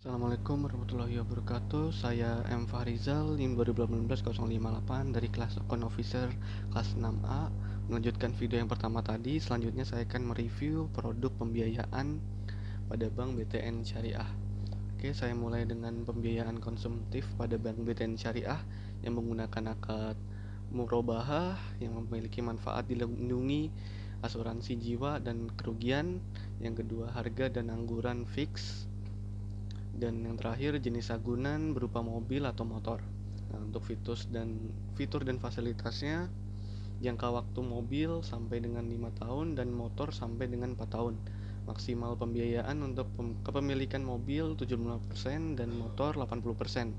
Assalamualaikum warahmatullahi wabarakatuh. Saya M. Fahrizal, NIM 2018-058 dari kelas Account Officer kelas 6A. Melanjutkan video yang pertama tadi, selanjutnya saya akan mereview produk pembiayaan pada Bank BTN Syariah. Oke, saya mulai dengan pembiayaan konsumtif pada Bank BTN Syariah yang menggunakan akad murabahah yang memiliki manfaat dilindungi asuransi jiwa dan kerugian. Yang kedua, harga dan angguran fix. Dan yang terakhir, jenis agunan berupa mobil atau motor. Nah, untuk fitur dan fasilitasnya, jangka waktu mobil sampai dengan 5 tahun dan motor sampai dengan 4 tahun. Maksimal pembiayaan untuk kepemilikan mobil 75% dan motor 80%.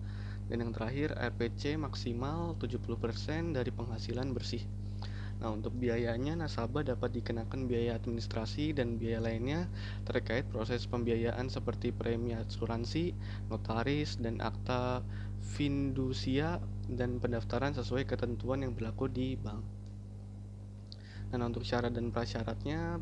Dan yang terakhir, RPC maksimal 70% dari penghasilan bersih. Nah, untuk biayanya, nasabah dapat dikenakan biaya administrasi dan biaya lainnya terkait proses pembiayaan seperti premi asuransi, notaris, dan akta fidusia dan pendaftaran sesuai ketentuan yang berlaku di bank. Nah, untuk syarat dan prasyaratnya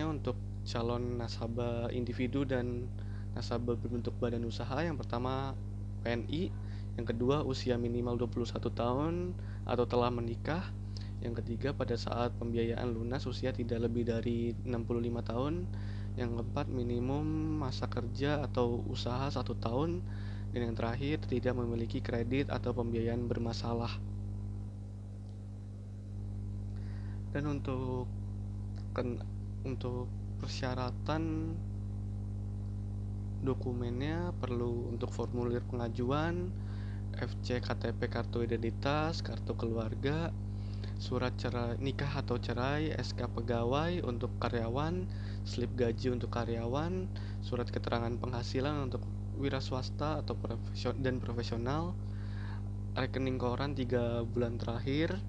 untuk calon nasabah individu dan nasabah berbentuk badan usaha, yang pertama PNI, yang kedua usia minimal 21 tahun atau telah menikah, yang ketiga pada saat pembiayaan lunas usia tidak lebih dari 65 tahun, yang keempat minimum masa kerja atau usaha 1 tahun, dan yang terakhir tidak memiliki kredit atau pembiayaan bermasalah. Dan untuk persyaratan dokumennya perlu untuk formulir pengajuan, FC KTP kartu identitas, kartu keluarga, surat cerai nikah atau cerai, SK pegawai untuk karyawan, slip gaji untuk karyawan, surat keterangan penghasilan untuk wira swasta atau profesional, rekening koran 3 bulan terakhir,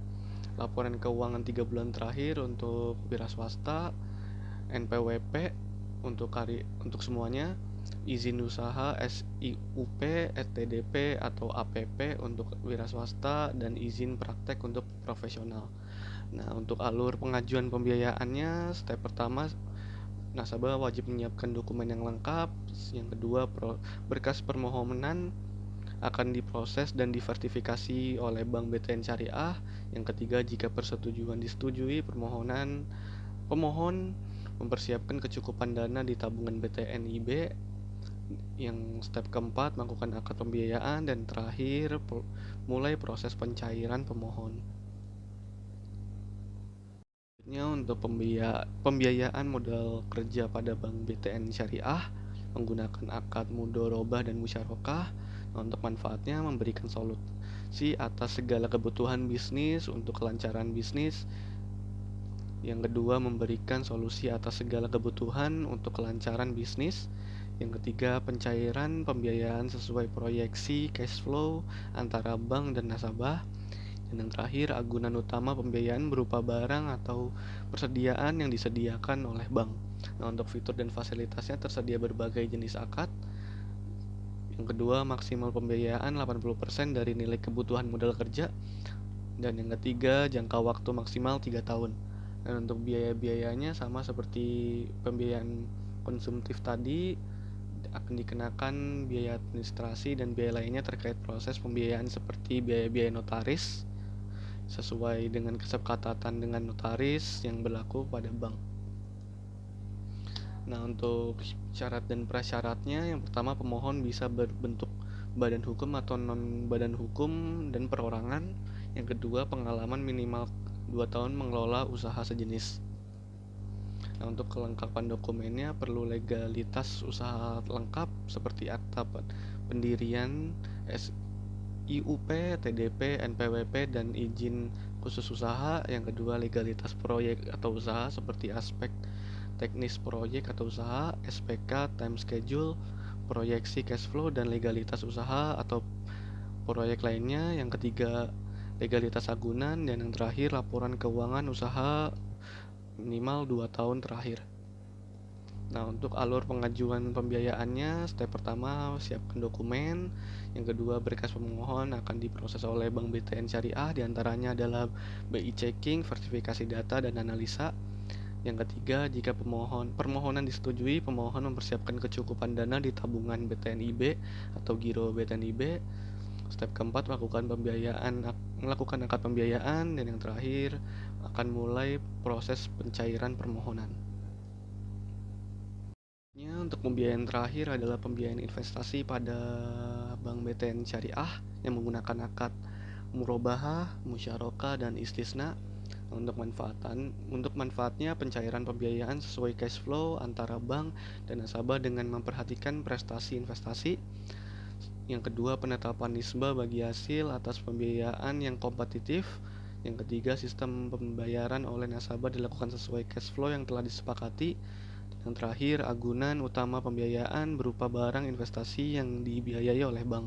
laporan keuangan 3 bulan terakhir untuk wira swasta, NPWP untuk semuanya, izin usaha SIUP, STDP atau APP untuk wira swasta, dan izin praktek untuk profesional. Nah, untuk alur pengajuan pembiayaannya, step pertama, nasabah wajib menyiapkan dokumen yang lengkap. Yang kedua, berkas permohonan akan diproses dan diverifikasi oleh Bank BTN Syariah. Yang ketiga, jika persetujuan disetujui, pemohon mempersiapkan kecukupan dana di tabungan BTN IB. Yang step keempat, melakukan akad pembiayaan, dan terakhir mulai proses pencairan pemohon. Untuk pembiayaan modal kerja pada Bank BTN Syariah menggunakan akad mudharabah dan musyarakah. Untuk manfaatnya, memberikan solusi atas segala kebutuhan bisnis untuk kelancaran bisnis. Yang kedua, memberikan solusi atas segala kebutuhan untuk kelancaran bisnis. Yang ketiga, pencairan pembiayaan sesuai proyeksi cash flow antara bank dan nasabah. Dan yang terakhir, agunan utama pembiayaan berupa barang atau persediaan yang disediakan oleh bank. Nah, untuk fitur dan fasilitasnya tersedia berbagai jenis akad. Yang kedua, maksimal pembiayaan 80% dari nilai kebutuhan modal kerja. Dan yang ketiga, jangka waktu maksimal 3 tahun. Dan untuk biaya-biayanya sama seperti pembiayaan konsumtif tadi, akan dikenakan biaya administrasi dan biaya lainnya terkait proses pembiayaan seperti biaya-biaya notaris sesuai dengan kesepakatan dengan notaris yang berlaku pada bank. Nah, untuk syarat dan prasyaratnya, yang pertama, pemohon bisa berbentuk badan hukum atau non badan hukum dan perorangan. Yang kedua, pengalaman minimal 2 tahun mengelola usaha sejenis. Nah, untuk kelengkapan dokumennya perlu legalitas usaha lengkap seperti akta pendirian, SIUP, TDP, NPWP, dan izin khusus usaha. Yang kedua, legalitas proyek atau usaha seperti aspek teknis proyek atau usaha, SPK, time schedule, proyeksi cash flow, dan legalitas usaha atau proyek lainnya. Yang ketiga, legalitas agunan, dan yang terakhir, laporan keuangan usaha minimal 2 tahun terakhir. Nah, untuk alur pengajuan pembiayaannya, step pertama, siapkan dokumen. Yang kedua, berkas pemohon akan diproses oleh Bank BTN Syariah, diantaranya adalah BI checking, verifikasi data, dan analisa. Yang ketiga, jika permohonan disetujui, pemohon mempersiapkan kecukupan dana di tabungan BTNIB atau Giro BTNIB. Step keempat, melakukan akad pembiayaan, dan yang terakhir akan mulai proses pencairan permohonan. Untuk pembiayaan terakhir adalah pembiayaan investasi pada Bank BTN Syariah yang menggunakan akad murabahah, musyarakah, dan istisna. Untuk manfaatnya, pencairan pembiayaan sesuai cash flow antara bank dan nasabah dengan memperhatikan prestasi investasi. Yang kedua, penetapan nisbah bagi hasil atas pembiayaan yang kompetitif. Yang ketiga, sistem pembayaran oleh nasabah dilakukan sesuai cash flow yang telah disepakati. Yang terakhir, agunan utama pembiayaan berupa barang investasi yang dibiayai oleh bank.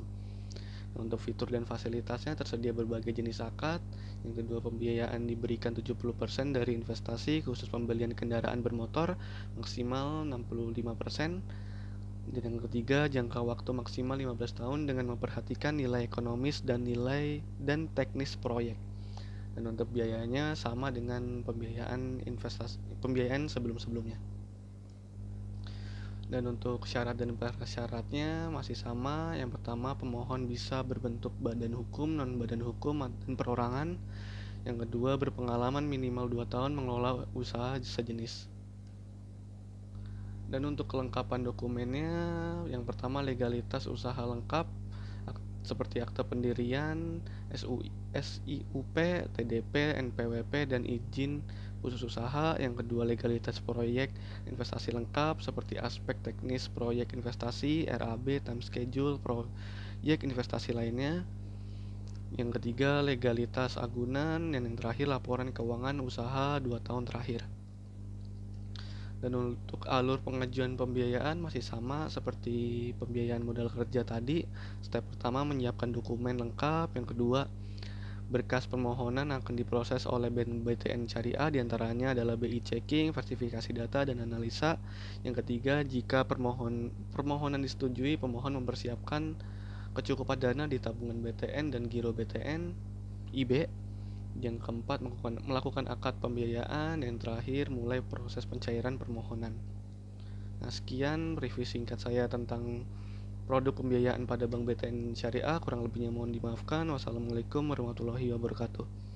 Untuk fitur dan fasilitasnya tersedia berbagai jenis akad. Yang kedua, pembiayaan diberikan 70% dari investasi khusus pembelian kendaraan bermotor, maksimal 65%. Dan yang ketiga, jangka waktu maksimal 15 tahun dengan memperhatikan nilai ekonomis dan nilai dan teknis proyek. Dan untuk biayanya sama dengan pembiayaan sebelum-sebelumnya. Dan untuk syarat dan prasyaratnya masih sama. Yang pertama, pemohon bisa berbentuk badan hukum, non-badan hukum, dan perorangan. Yang kedua, berpengalaman minimal 2 tahun mengelola usaha sejenis. Dan untuk kelengkapan dokumennya, yang pertama, legalitas usaha lengkap seperti akte pendirian, SIUP, TDP, NPWP, dan izin khusus usaha. Yang kedua, legalitas proyek investasi lengkap seperti aspek teknis proyek investasi, RAB, time schedule, proyek investasi lainnya. Yang ketiga, legalitas agunan, dan yang terakhir, laporan keuangan usaha 2 tahun terakhir. Dan untuk alur pengajuan pembiayaan masih sama seperti pembiayaan modal kerja tadi. Step pertama, menyiapkan dokumen lengkap. Yang kedua, berkas permohonan akan diproses oleh BTN Syariah, diantaranya adalah BI checking, verifikasi data, dan analisa. Yang ketiga, jika permohonan disetujui, pemohon mempersiapkan kecukupan dana di tabungan BTN dan Giro BTN IB. Yang keempat, melakukan akad pembiayaan. Dan yang terakhir, mulai proses pencairan permohonan. Nah, sekian review singkat saya tentang produk pembiayaan pada Bank BTN Syariah. Kurang lebihnya mohon dimaafkan. Wassalamualaikum warahmatullahi wabarakatuh.